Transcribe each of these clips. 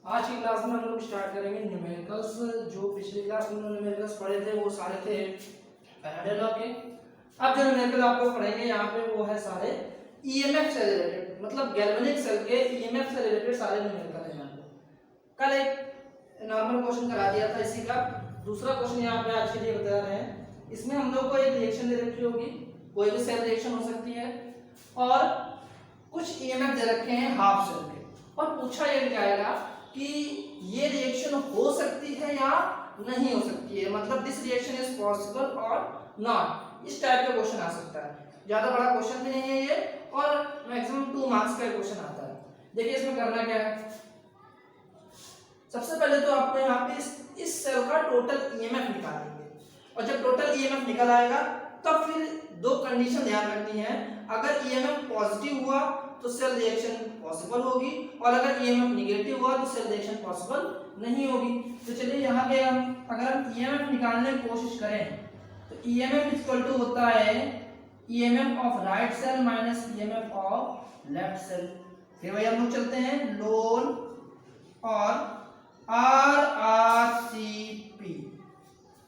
आज की क्लास में हम लोग स्टार्ट करेंगे न्यूमेरिकल्स। जो पिछली क्लास में न्यूमेरिकल्स पढ़े थे वो सारे थे फैराडे लॉ के। अब जो न्यूमेरिकल आपको पढ़ेंगे यहाँ पे वो है सारे ईएमएफ से रिलेटेड, मतलब गैल्वेनिक सेल के ईएमएफ से रिलेटेड सारे न्यूमेरिकल हैं यहाँ पे। कल एक नॉर्मल क्वेश्चन करा दिया था इसी का, दूसरा क्वेश्चन यहाँ पे आज के लिए बता रहे हैं। इसमें हम लोग को एक रिएक्शन दे रखी होगी, कोई भी सेल रिएक्शन हो सकती है, और कुछ ईएमएफ दे रखे हैं हाफ सेल के, और पूछा ये जाएगा कि ये रिएक्शन हो सकती है या नहीं हो सकती है, मतलब दिस रिएक्शन इज पॉसिबल और नॉट। इस टाइप का क्वेश्चन आ सकता है। ज्यादा बड़ा क्वेश्चन भी नहीं है ये, और मैक्सिमम 2 मार्क्स का क्वेश्चन आता है। देखिए इसमें करना क्या है। सबसे पहले तो आपको यहाँ पे इस सेल का टोटल ईएमएफ निकालेंगे, और जब टोटल ईएमएफ निकल आएगा तब फिर 2 कंडीशन ध्यान रखनी है। अगर ईएमएफ पॉजिटिव हुआ तो सेल रिएक्शन पॉसिबल होगी, और अगर ईएमएफ नेगेटिव हुआ तो सेल रिएक्शन पॉसिबल नहीं होगी। तो चलिए यहाँ पे अगर हम ईएमएफ निकालने की कोशिश करें तो ईएमएफ इक्वल टू होता है EMF of right cell minus EMF of left cell. फिर वही हम लोग चलते हैं लोन और RRCP,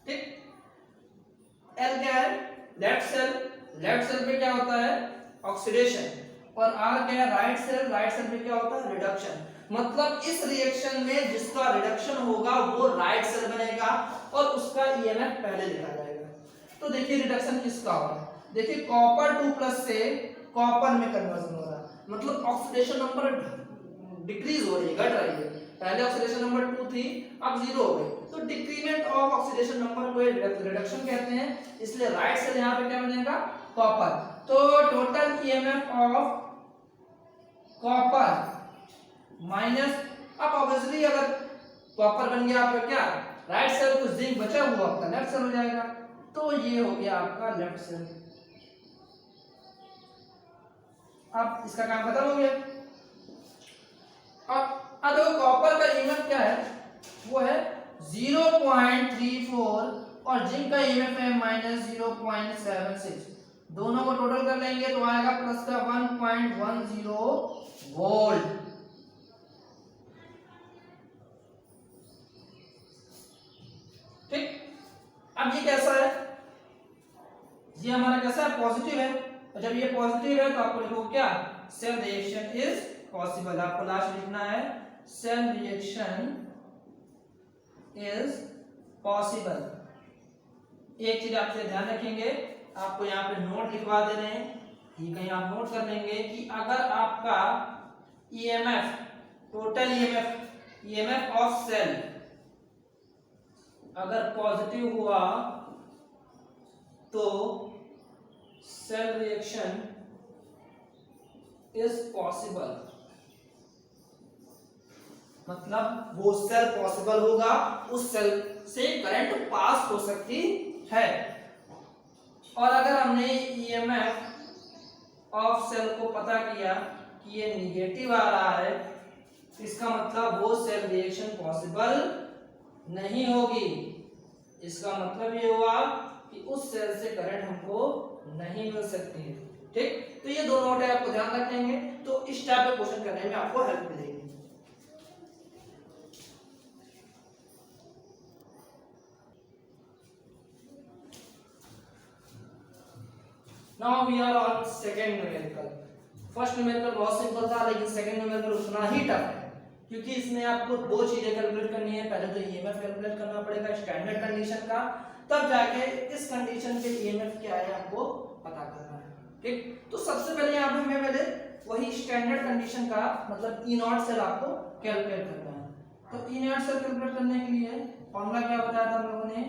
ठीक। L क्या है, लेफ्ट सेल पे क्या होता है ऑक्सीडेशन, और R क्या है राइट सेल पे क्या होता है रिडक्शन। मतलब इस रिएक्शन में जिसका रिडक्शन होगा वो राइट सेल बनेगा और उसका ईएमएफ पहले लिखा जाएगा। तो देखिए रिडक्शन किसका हो रहा है, देखिए कॉपर 2+ से कॉपर में कन्वर्जन हो रहा है, मतलब ऑक्सीडेशन नंबर डिक्रीज हो रही है, घट रही है। पहले ऑक्सीडेशन नंबर 2 थी, अब 0 हो गई, तो डिक्रीमेंट ऑफ ऑक्सीडेशन नंबर को रिडक्शन कहते हैं। इसलिए राइट सेल यहाँ पे क्या बनेगा कॉपर। तो total EMF of copper minus, अब ऑब्वियसली अगर कॉपर बन गया आपका क्या राइट सेल, तो जिंक बचा हुआ आपका लेफ्ट सेल हो जाएगा। तो ये हो गया आपका लेफ्ट सेल। अब इसका काम खत्म हो गया। अब देखो कॉपर का ईएमएफ क्या है, वो है 0.34 और जिंक का ईएमएफ है -0.76। दोनों को टोटल कर लेंगे तो आएगा प्लस का 1.10 वोल्ट। ठीक। अब ये कैसा है, ये हमारा कैसा है पॉजिटिव है, और जब ये पॉजिटिव है तो आपको लिखो क्या सेल रिएक्शन इज पॉसिबल। आपको लास्ट लिखना है सेल रिएक्शन इज पॉसिबल। एक चीज आपसे ध्यान रखेंगे, आपको यहाँ पे नोट लिखवा दे रहे हैं, ये कहीं आप नोट कर लेंगे कि अगर आपका EMF total EMF of cell अगर पॉजिटिव हुआ तो सेल रिएक्शन इज पॉसिबल, मतलब वो सेल पॉसिबल होगा, उस सेल से करंट पास हो सकती है। और अगर हमने ईएमएफ ऑफ सेल को पता किया कि ये निगेटिव आ रहा है, इसका मतलब वो सेल रिएक्शन पॉसिबल नहीं होगी। इसका मतलब ये हुआ कि उस सेल से करंट हमको नहीं मिल सकती है। ठीक, तो ये दो नोट है, आपको ध्यान रखेंगे तो इस टाइप का क्वेश्चन करने में आपको हेल्प मिलेगी। Now we are on second numerical. First numerical बहुत सिंपल था, लेकिन सेकंड न्यूमेरिकल उतना ही टफ है, क्योंकि इसमें आपको 2 चीजें कैलकुलेट करनी है। पहले तो ईएमएफ कैलकुलेट करना पड़ेगा स्टैंडर्ड कंडीशन का, तब जाके इस कंडीशन के ईएमएफ क्या है आपको पता करना है। ठीक, तो सबसे पहले यहाँ पे हमें पहले वही स्टैंडर्ड कंडीशन का मतलब ई नॉट सेल आपको कैलकुलेट करना है। तो ई नॉट सेल कैलकुलेट करने के लिए फॉर्मूला क्या बताया था हम लोगों ने,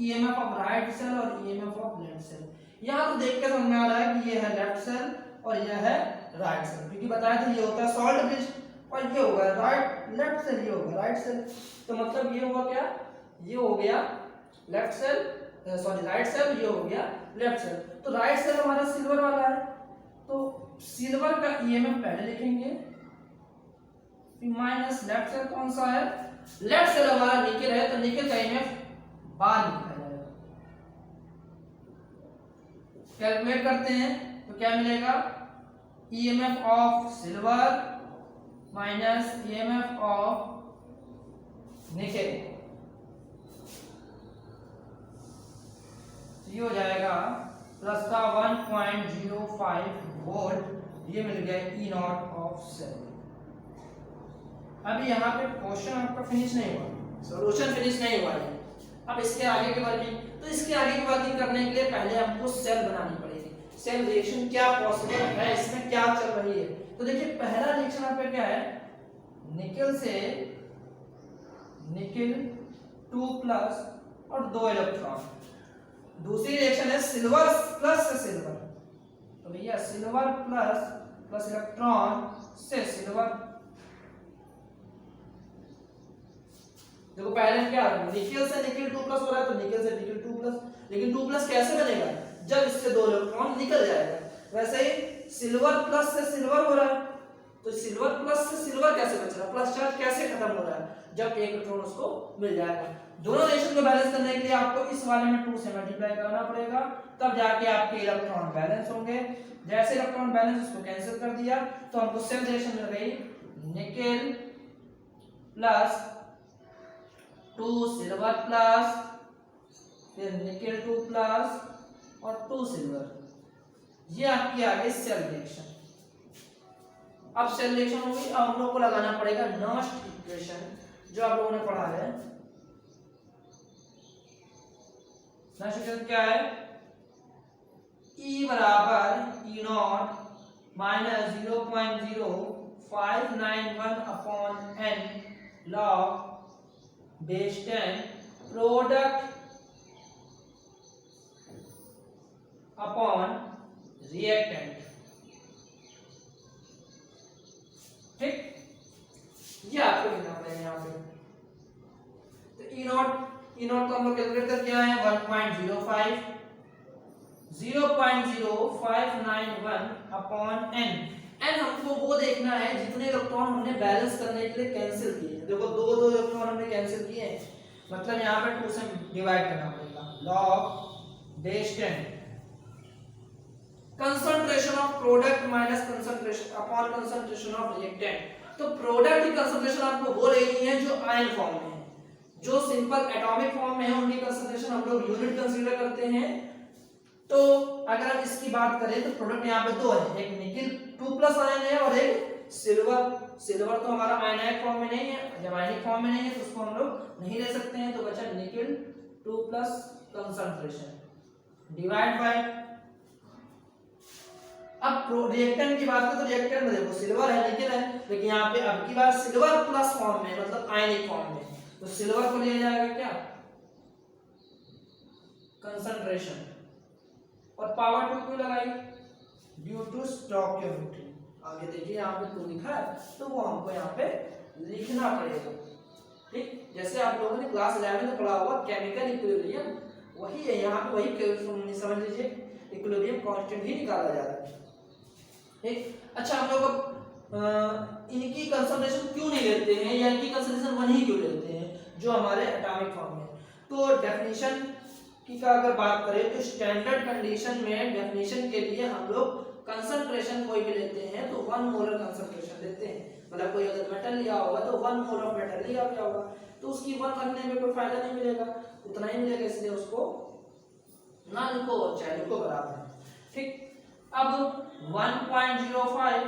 ईएमएफ ऑफ राइट सेल और ईएमएफ ऑफ लेफ्ट सेल। यहाँ तो देख के समझ में आ रहा है कि ये है लेफ्ट सेल और ये है राइट सेल, क्योंकि बताया था ये होता है सॉल्ट ब्रिज, और ये होगा राइट लेफ्ट सेल, ये होगा राइट सेल। तो मतलब ये हुआ क्या, ये हो गया left cell, sorry right cell, ये हो गया लेफ्ट सेल। तो राइट सेल हमारा सिल्वर वाला है, तो सिल्वर का ईएमएफ पहले लिखेंगे, माइनस लेफ्ट सेल कौन सा है, लेफ्ट सेल हमारा निकेल है, तो निकेल का ईएमएफ बाद लिखा जाएगा। कैलकुलेट करते हैं तो क्या मिलेगा, EMF of silver minus EMF of nickel, ये हो जाएगा प्लस का 1.05 वोल्ट, ये मिल गया ई नॉट ऑफ सेल। अभी यहाँ पे क्वेश्चन आपका फिनिश नहीं हुआ, सॉल्यूशन फिनिश नहीं हुआ है। अब इसके आगे की वर्किंग, तो इसके आगे की वर्किंग करने के लिए पहले हमको सेल बनानी पड़ेगी। सेल रिएक्शन क्या पॉसिबल है, इसमें क्या चल रही है। तो देखिए पहला रिएक्शन आपका क्या है, निकेल से निकेल 2+ और 2 इलेक्ट्रॉन। दूसरी रिएक्शन है सिल्वर प्लस से सिल्वर, तो भैया सिल्वर प्लस इलेक्ट्रॉन से सिल्वर। देखो पहले क्या निकेल से निकेल 2+ हो रहा है, तो निकेल से निकेल 2+, लेकिन 2+ कैसे बनेगा, जब इससे 2 इलेक्ट्रॉन निकल जाएगा। वैसे ही सिल्वर प्लस से सिल्वर हो रहा है, तो सिल्वर प्लस से सिल्वर कैसे बच रहा है, प्लस चार्ज कैसे खत्म हो रहा है, जब एक इलेक्ट्रॉन उसको मिल जाएगा। दोनों रिएक्शन को बैलेंस करने के लिए आपको इस वाले में 2 से मल्टीप्लाई करना पड़ेगा, तब जाके आपके इलेक्ट्रॉन बैलेंस होंगे। जैसे इलेक्ट्रॉन बैलेंस, उसको कैंसिल कर दिया, तो हमको सेम रिएक्शन मिल गई, निकेल प्लस 2 सिल्वर प्लस, फिर निकेल 2+ और 2 सिल्वर। ये आपकी आ गई सेल रिएक्शन। अब सेल रिएक्शन होगी, अब हम लोग को लगाना पड़ेगा नॉस्ट इक्वेशन, जो आप लोगों ने पढ़ा है। नॉस्ट इक्वेशन क्या है, E बराबर E not minus 0.0591 upon n log base 10 product upon reactant. ठीक, ये आपको लिखना पड़ेगा यहाँ पे। तो ई नॉट तो हम लोग कैलकुलेट करके आए हैं 1.05 0.0591 अपॉन n। एन हमको वो देखना है जितने इलेक्ट्रॉन हमने बैलेंस करने के लिए कैंसिल किए हैं। देखो 2 इलेक्ट्रॉन हमने कैंसिल किए हैं, मतलब यहाँ पे 2 से डिवाइड करना पड़ेगा, log base 10 concentration of product minus concentration upon concentration of reactant. तो प्रोडक्ट की कंसंट्रेशन आपको वो लेनी है जो आयन फॉर्म में है, जो सिंपल एटॉमिक फॉर्म में है उनकी कंसंट्रेशन हम लोग यूनिट कंसीडर करते हैं। तो अगर हम इसकी बात करें तो प्रोडक्ट यहाँ पे 2 है, एक निकेल 2+ आयन है और एक सिल्वर तो हमारा आयनिक फॉर्म में नहीं है, जब आयनिक फॉर्म में नहीं है तो उसको हम लोग नहीं ले सकते हैं। तो बचा निकेल 2+ कंसंट्रेशन डिवाइड बाय, अब रिएक्टेंट की बात करें तो रिएक्टेंट में देखो सिल्वर है निकेल है, लेकिन यहाँ पे अब की बात सिल्वर प्लस फॉर्म में, मतलब आयनिक फॉर्म में, तो सिल्वर को लिया जाएगा क्या कंसंट्रेशन, और पावर 2 क्यों लगाई, ड्यू टू स्टोइकियोमेट्री। आगे देखिए यहाँ पे 2 लिखा है, तो वो हमको यहाँ पे लिखना पड़ेगा। ठीक, जैसे आप लोगों ने क्लास 11 में पढ़ा होगा केमिकल इक्विलिब्रियम, वही है यहाँ पे, वही समझ लीजिए इक्विलिब्रियम कांस्टेंट ही निकाला जा रहा है। ठीक, अच्छा हम लोग इनकी कंसंट्रेशन क्यों नहीं लेते हैं, या इनकी कंसंट्रेशन 1 ही क्यों लेते हैं जो हमारे एटॉमिक फॉर्म में। तो डेफिनेशन की का अगर बात करें तो स्टैंडर्ड कंडीशन में डेफिनेशन के लिए हम लोग कंसंट्रेशन कोई भी लेते हैं तो 1 मोलर कंसंट्रेशन लेते हैं, मतलब कोई अगर मेटल लिया होगा तो 1 मोल ऑफ मेटल लिया गया होगा, तो उसकी 1 रखने में कोई फायदा नहीं मिलेगा, उतना ही मिलेगा, इसलिए उसको ना लिखो चाहे लिखो बराबर है। ठीक, अब 1.05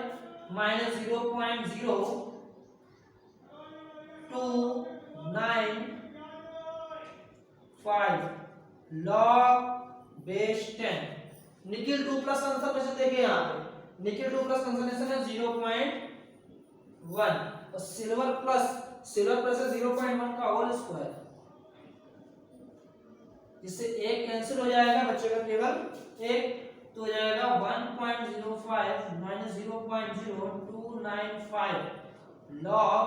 minus 0.0295 log base 10 nickel 2+ concentration देखिए यहाँ पे निकेल 2+ कंसंट्रेशन है 0.1 और सिल्वर प्लस है 0.1 का होल स्क्वायर, जिससे एक कैंसिल हो जाएगा, बचेगा केवल एक, तो हो जाएगा 1.05 माइनस 0.0295 log,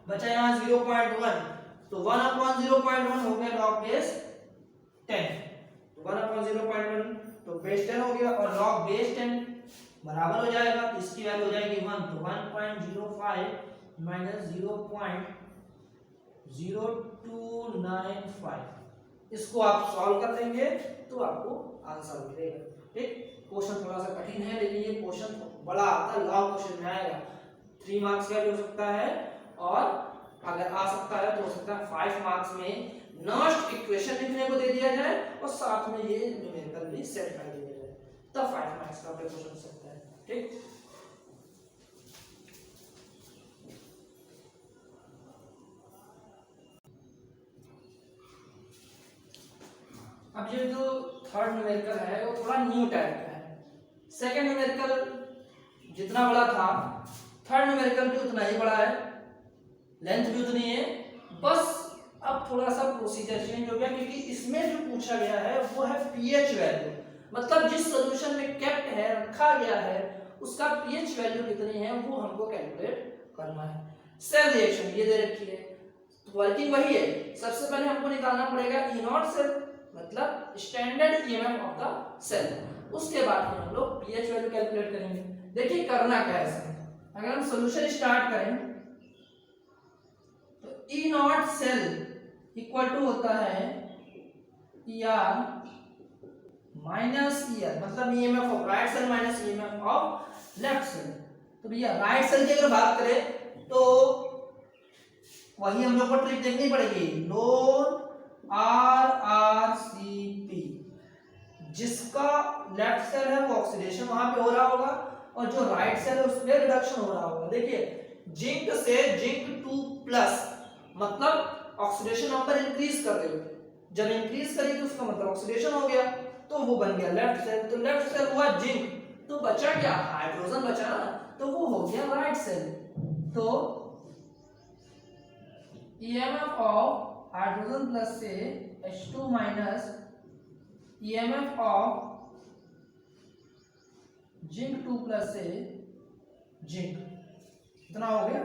बचा यहाँ 0.1, तो 1/0.1 हो गया log बेस 10, 1/0.1 तो बेस 10 हो गया, और log बेस 10 बराबर हो जाएगा, इसकी वैल्यू हो जाएगी 1, तो 1.05 माइनस 0.0295, इसको आप सॉल्व कर लेंगे तो आपको आंसर मिलेगा। ठीक, क्वेश्चन थोड़ा सा कठिन है, लेकिन ये क्वेश्चन बड़ा आता है, लॉन्ग क्वेश्चन में आएगा, 3 मार्क्स का भी हो सकता है, और अगर आ सकता है तो हो सकता है 5 मार्क्स में नॉट इक्वेशन लिखने को दे दिया जाए और साथ में ये न्यूमेरिकल भी सेट कर दिया जाए, तब 5 मार्क्स का क्वेश्चन हो सकता है। ठीक, अब ये जो थर्ड न्यूमेरिकल है वो थोड़ा न्यू टाइप का है। सेकंड न्यूमेरिकल जितना बड़ा था, थर्ड न्यूमेरिकल भी उतना ही बड़ा है, लेंथ भी उतनी है, बस अब थोड़ा सा प्रोसीजर चेंज हो गया, क्योंकि इसमें जो पूछा गया है वो है पीएच वैल्यू, मतलब जिस सॉल्यूशन में केप्ट है, रखा गया है, उसका पीएच वैल्यू कितनी है वो हमको कैलकुलेट करना है। सेल रिएक्शन ये दे रखी है, वर्किंग वही है। सबसे पहले हमको निकालना पड़ेगा ई नॉट सेल, मतलब standard EMF of the cell, उसके बाद फिर हम लोग पीएच वैल्यू कैलकुलेट करेंगे। देखिए करना क्या है इसमें, अगर हम सॉल्यूशन स्टार्ट करें तो E naught cell equal to होता है ER माइनस ER, मतलब EMF of right cell minus EMF of left cell. तो भैया राइट सेल की अगर बात करें तो वही हम लोग को ट्रिक देखनी पड़ेगी, नोन RRCP, जिसका लेफ्ट सेल है वो ऑक्सीडेशन वहां पे हो रहा होगा और जो राइट सेल है उसमें रिडक्शन हो रहा होगा। देखिए जिंक से जिंक 2+, मतलब ऑक्सीडेशन नंबर इंक्रीज कर रहे हो, जब इंक्रीज करी तो उसका मतलब ऑक्सीडेशन हो गया, तो वो बन गया लेफ्ट सेल। तो लेफ्ट सेल हुआ जिंक, तो बचा क्या, हाइड्रोजन बचा ना, तो वो हो गया राइट सेल। तो ईएमएफ ऑफ हाइड्रोजन प्लस से H2 minus EMF of zinc 2+ से जिंक, इतना हो गया।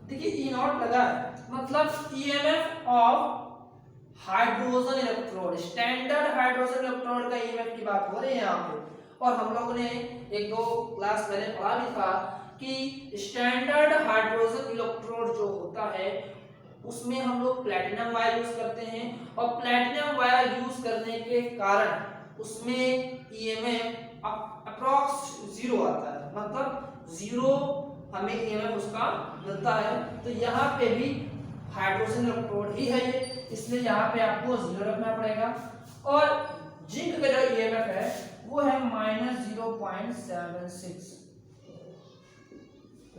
देखिए ई नॉट लगा है, मतलब EMF of hydrogen electrode, standard hydrogen electrode का ईएमएफ की बात हो रही है यहाँ पे। और हम लोगों ने 1-2 क्लास पहले पढ़ा भी था कि स्टैंडर्ड हाइड्रोजन इलेक्ट्रोड जो होता है उसमें हम लोग प्लैटिनम वायर यूज करते हैं, और प्लैटिनम वायर यूज करने के कारण उसमें ईएमएफ अप्रॉक्स 0 आता है, मतलब 0 हमें ईएमएफ उसका मिलता है। तो यहाँ पे भी हाइड्रोजन इलेक्ट्रोड ही है ये, इसलिए यहाँ पे आपको 0 रखना पड़ेगा। और जिंक का जो ईएमएफ है वो है -0.76,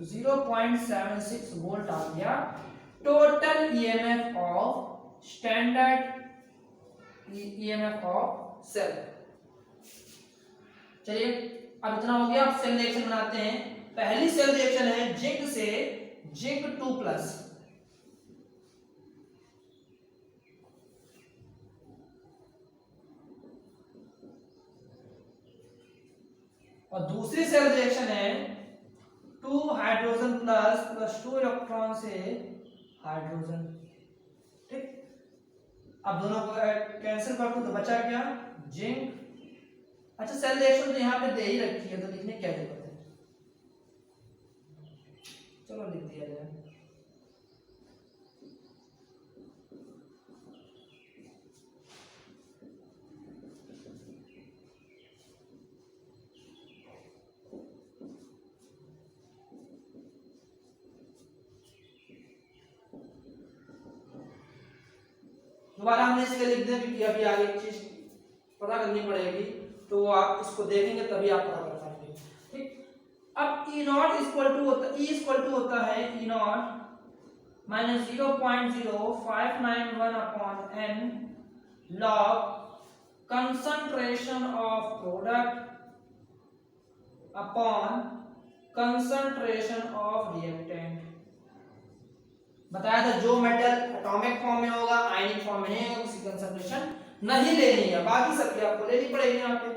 0.76 वोल्ट आ गया total EMF of standard EMF of cell. चलिए अब इतना हो गया, अब सेल रिएक्शन बनाते हैं। पहली सेल रिएक्शन है जिंक से जिंक 2+, और दूसरी सेल रिएक्शन है 2 हाइड्रोजन प्लस 2 इलेक्ट्रॉन से हाइड्रोजन। ठीक, अब दोनों को कैंसिल कर दो तो बचा क्या, जिंक। अच्छा सेल रिएक्शन तो यहाँ पे दे ही रखी है, तो लिखने क्या जरूरत है, चलो लिख दिया जाए। दोबारा हमने इसके लिख दिया, क्योंकि अभी आगे एक चीज पता करनी पड़ेगी, तो आप इसको देखेंगे तभी आप पता कर पाएंगे। ठीक, अब ई नॉट इक्वल टू होता है E not minus 0.0591 upon n log concentration of product upon concentration of reactant. बताया था जो मेटल एटॉमिक फॉर्म में होगा, आयनिक फॉर्म में नहीं होगा, उसकी कंसंट्रेशन नहीं लेनी है, बाकी सबकी आपको लेनी पड़ेगी यहाँ पे।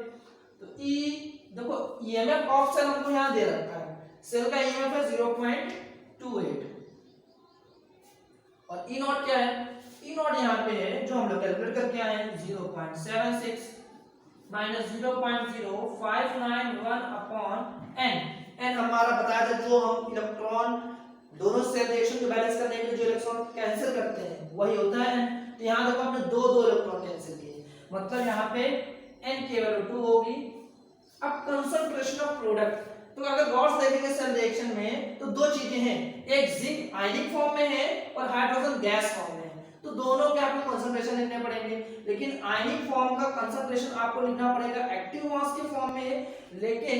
तो ई देखो ईएमएफ ऑफ सेल हमको यहाँ दे रखा है, सेल का ईएमएफ है 0.28 और ई नॉट क्या है, ई नॉट यहाँ पे है जो हम लोग कैलकुलेट करके आए हैं 0.76 माइनस 0.0591 अपॉन n। n हमारा बताया था जो हम इलेक्ट्रॉन दोनों सेल रिएक्शन को बैलेंस करने के लिए जो इलेक्ट्रॉन कैंसिल करते हैं वही होता है n। तो यहाँ देखो हमने दो इलेक्ट्रॉन कैंसिल किए, मतलब यहाँ पे n की वैल्यू 2 होगी। अब कंसंट्रेशन ऑफ प्रोडक्ट, तो अगर गौर से देखेंगे सेल रिएक्शन में तो दो चीजें हैं, एक जिंक आयनिक फॉर्म में है और हाइड्रोजन गैस फॉर्म में है। तो दोनों के आपको कंसंट्रेशन लिखने पड़ेंगे, लेकिन आयनिक फॉर्म का कंसंट्रेशन आपको लिखना पड़ेगा एक्टिव मास के फॉर्म में, लेकिन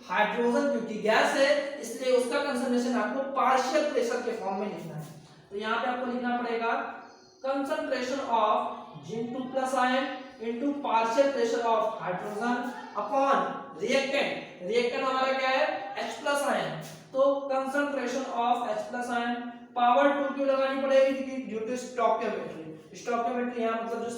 हाइड्रोजन क्योंकि गैस है इसलिए उसका कंसंट्रेशन आपको पार्शियल प्रेशर के फॉर्म में लिखना है। तो यहाँ पे आपको लिखना पड़ेगा concentration of zinc 2 plus ion into partial pressure of hydrogen upon reactant. Reactant हमारा क्या है H प्लस आयन, तो concentration of H plus ion power 2 क्यों लगानी पड़ेगी क्योंकि ड्यू टू स्टोइकियोमेट्री। स्टोइकियोमेट्री यहाँ मतलब जो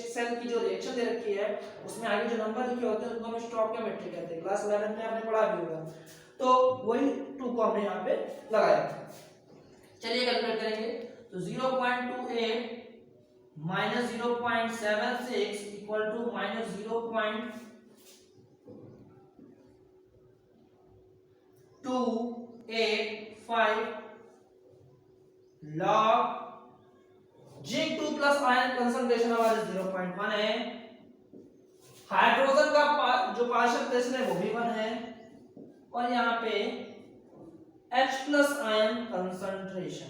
सेल की जो रिएक्शन दे रखी है उसमें आगे जो नंबर लिखे होते हैं उनको हम स्टोइकियोमेट्री कहते हैं, क्लास 11 में आपने पढ़ा भी होगा। तो वही 2 को हमने यहाँ पे लगाया। चलिए कैलकुलेट करेंगे, तो 0.28 minus 0.76 equal to minus 0.285 log zinc 2 plus ion concentration हमारे 0.1 है, हाइड्रोजन का जो पार्शियल प्रेशर है वो भी 1 है, और यहाँ पे H प्लस आयन कंसंट्रेशन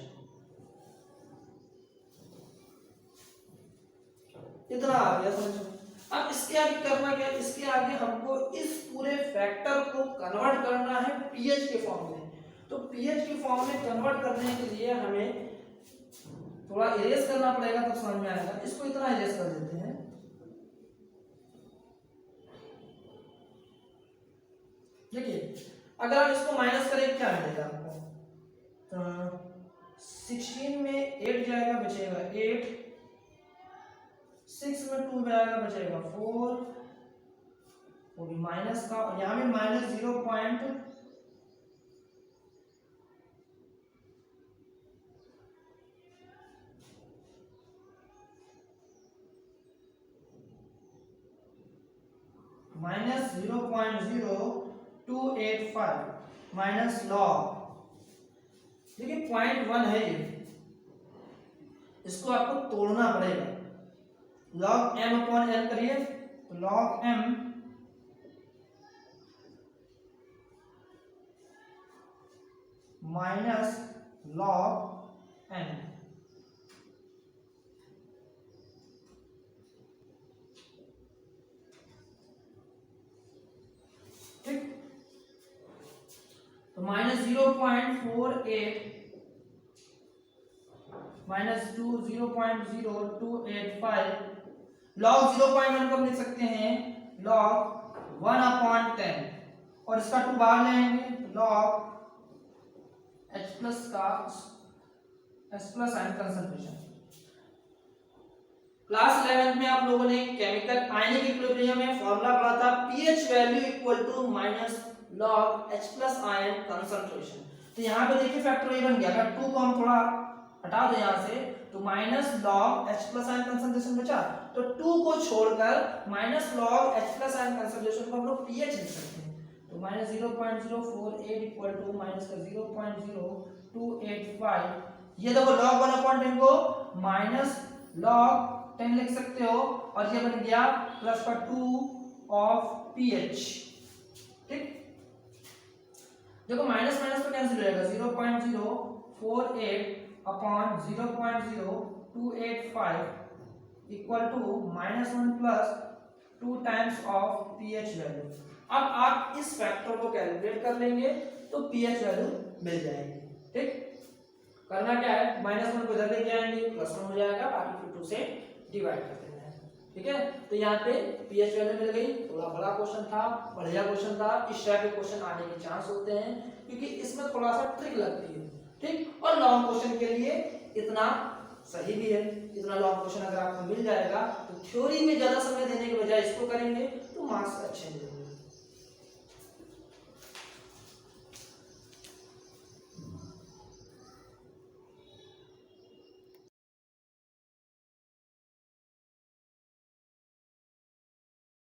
इतना आ गया समझ में। अब इसके आगे करना क्या है, इसके आगे हमको इस पूरे फैक्टर को कन्वर्ट करना है पीएच के फॉर्म में। तो पीएच के फॉर्म में कन्वर्ट करने के लिए हमें थोड़ा इरेज करना पड़ेगा तब समझ में आएगा। इसको इतना इरेज कर देते हैं, देखिए अगर आप इसको माइनस करें क्या मिलेगा आपको, तो 16 में 8 जाएगा बचेगा 8, 6 में 2 जाएगा बचेगा 4, वो भी माइनस का, और यहाँ में माइनस 0.5 माइनस 0.0285 माइनस लॉग, देखिए 0.1 है ये, इसको आपको तोड़ना पड़ेगा। लॉग m अपॉन n करिए, तो log m minus log n, ठीक। तो माइनस 0.48 माइनस 0.0285 लॉग 0.1 को हम लिख सकते हैं लॉग 1/10, और इसका 2 बाहर ले आएंगे, लॉग H प्लस का H plus ion concentration. Class 11 में आप लोगों ने केमिकल आयनिक इक्विलिब्रियम में फॉर्मूला पढ़ा था pH value equal to minus log H plus ion concentration. तो यहाँ पे देखिए फैक्टर ये बन गया, अगर 2 को हम थोड़ा हटा दो यहाँ से तो minus log H plus ion concentration बचा, तो 2 को छोड़कर minus log H plus ion concentration को हम लोग pH लिख सकते हैं। तो माइनस 0.048 इक्वल टू माइनस का 0.0285, ये देखो लॉग 1/10 को माइनस लॉग 10 लिख सकते हो, और ये बन गया प्लस का 2 ऑफ pH, ठीक। देखो माइनस माइनस तो कैंसिल हो जाएगा, 0.048 upon 0.0285 equal to -1 plus 2 times of pH value. अब आप इस फैक्टर को कैलकुलेट कर लेंगे तो pH वैल्यू मिल जाएगी, ठीक। करना क्या है, -1 को इधर लेके आएंगे, +1 हो जाएगा, बाकी फिर 2 से डिवाइड कर देना है, ठीक है। तो यहाँ पे pH वैल्यू मिल गई। थोड़ा बड़ा क्वेश्चन था, बढ़िया क्वेश्चन था, इस टाइप के क्वेश्चन आने के चांस होते हैं क्योंकि इसमें थोड़ा सा ट्रिक लगती है, ठीक। और लॉन्ग क्वेश्चन के लिए इतना सही भी है, इतना लॉन्ग क्वेश्चन अगर आपको मिल जाएगा तो थ्योरी में ज्यादा समय देने के बजाय इसको करेंगे तो मार्क्स अच्छे मिलेंगे।